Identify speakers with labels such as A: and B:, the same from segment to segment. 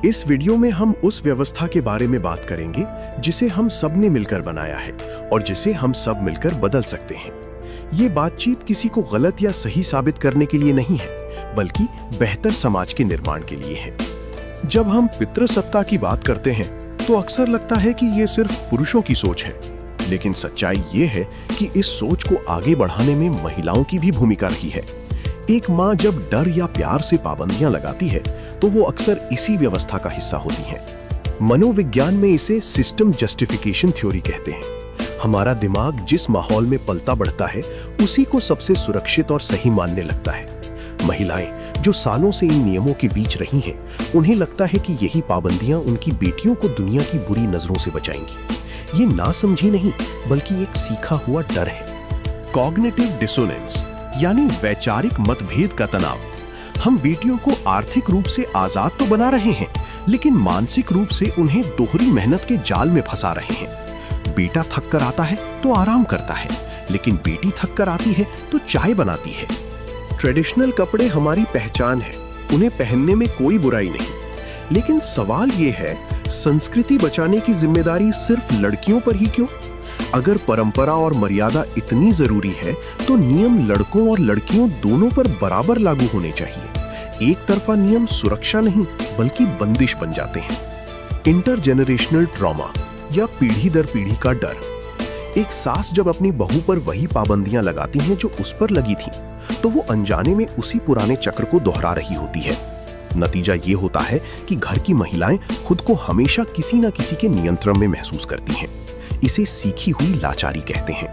A: इस वीडियो में हम उस व्यवस्था के बारे में बात करेंगे जिसे हम सब ने मिलकर बनाया है और जिसे हम सब मिलकर बदल सकते हैं। ये बातचीत किसी को गलत या सही साबित करने के लिए नहीं है, बल्कि बेहतर समाज के निर्माण के लिए है। जब हम पितृसत्ता की बात करते हैं तो अक्सर लगता है कि ये सिर्फ पुरुषों की सोच है, लेकिन सच्चाई ये है कि इस सोच को आगे बढ़ाने में महिलाओं की भी भूमिका रही है। एक माँ जब डर या प्यार से पाबंदियां लगाती है तो वो अक्सर इसी व्यवस्था का हिस्सा होती है। मनोविज्ञान में इसे सिस्टम जस्टिफिकेशन थ्योरी कहते हैं। हमारा दिमाग जिस माहौल में पलता बढ़ता है उसी को सबसे सुरक्षित और सही मानने लगता है। महिलाएं जो सालों से इन नियमों के बीच रही हैं, उन्हें लगता है कि यही पाबंदियां उनकी बेटियों को दुनिया की बुरी नजरों से बचाएंगी। ये नासमझी नहीं, बल्कि एक सीखा हुआ डर है। कॉग्निटिव डिसोनेंस यानी वैचारिक मतभेद का तनाव। हम बेटियों को आर्थिक रूप से आजाद तो बना रहे हैं, लेकिन मानसिक रूप से उन्हें दोहरी मेहनत के जाल में फंसा रहे हैं। बेटा थक कर आता है तो आराम करता है, लेकिन बेटी थक कर आती है तो चाय बनाती है। ट्रेडिशनल कपड़े हमारी पहचान है, उन्हें पहनने में कोई बुराई नहीं, लेकिन सवाल ये है, संस्कृति बचाने की जिम्मेदारी सिर्फ लड़कियों पर ही क्यों? अगर परंपरा और मर्यादा इतनी जरूरी है तो नियम लड़कों और लड़कियों दोनों पर बराबर लागू होने चाहिए। एक तरफा नियम सुरक्षा नहीं, बल्कि बंदिश बन जाते हैं। इंटरजेनरेशनल ट्रॉमा या पीढ़ी दर पीढ़ी का डर। एक सास जब अपनी बहू पर वही पाबंदियां लगाती हैं जो उस पर लगी थी, तो वो अनजाने में उसी पुराने चक्र को दोहरा रही होती है। नतीजा ये होता है कि घर की महिलाएं खुद को हमेशा किसी न किसी के नियंत्रण में महसूस करती हैं। इसे सीखी हुई लाचारी कहते हैं।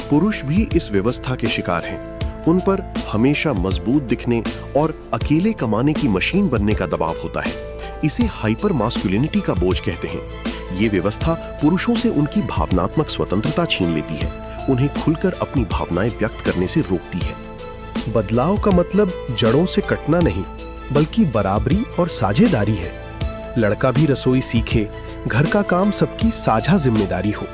A: पुरुष भी इस व्यवस्था के शिकार हैं। उन पर हमेशा मजबूत दिखने और अकेले कमाने की मशीन बनने का दबाव होता है। इसे हाइपर मास्कुलिनिटी का बोझ कहते हैं। ये व्यवस्था पुरुषों से उनकी भावनात्मक स्वतंत्रता छीन लेती है, उन्हें खुलकर अपनी भावनाएं व्यक्त करने से रोकती है। बदलाव का मतलब जड़ों से कटना नहीं, बल्कि बराबरी और साझेदारी है। लड़का भी रसोई सीखे, घर का काम सबकी साझा जिम्मेदारी हो।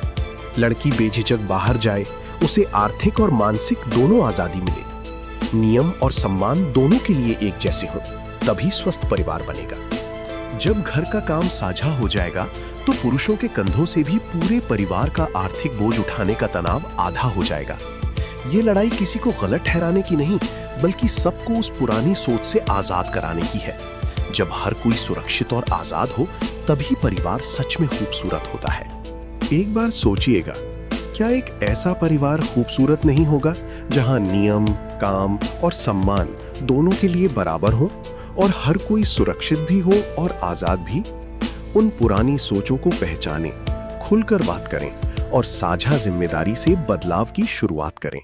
A: लड़की बेझिझक बाहर जाए, उसे आर्थिक और मानसिक दोनों आजादी मिले। नियम और सम्मान दोनों के लिए एक जैसे हों, तभी स्वस्थ परिवार बनेगा। जब घर का काम साझा हो जाएगा तो पुरुषों के कंधों से भी पूरे परिवार का आर्थिक बोझ उठाने का तनाव आधा हो जाएगा। ये लड़ाई किसी को गलत ठहराने की नहीं, बल्कि सबको उस पुरानी सोच से आजाद कराने की है। जब हर कोई सुरक्षित और आजाद हो, तभी परिवार सच में खूबसूरत होता है। एक बार सोचिएगा, क्या एक ऐसा परिवार खूबसूरत नहीं होगा जहां नियम, काम और सम्मान दोनों के लिए बराबर हो और हर कोई सुरक्षित भी हो और आजाद भी? उन पुरानी सोचों को पहचानें, खुलकर बात करें और साझा जिम्मेदारी से बदलाव की शुरुआत करें।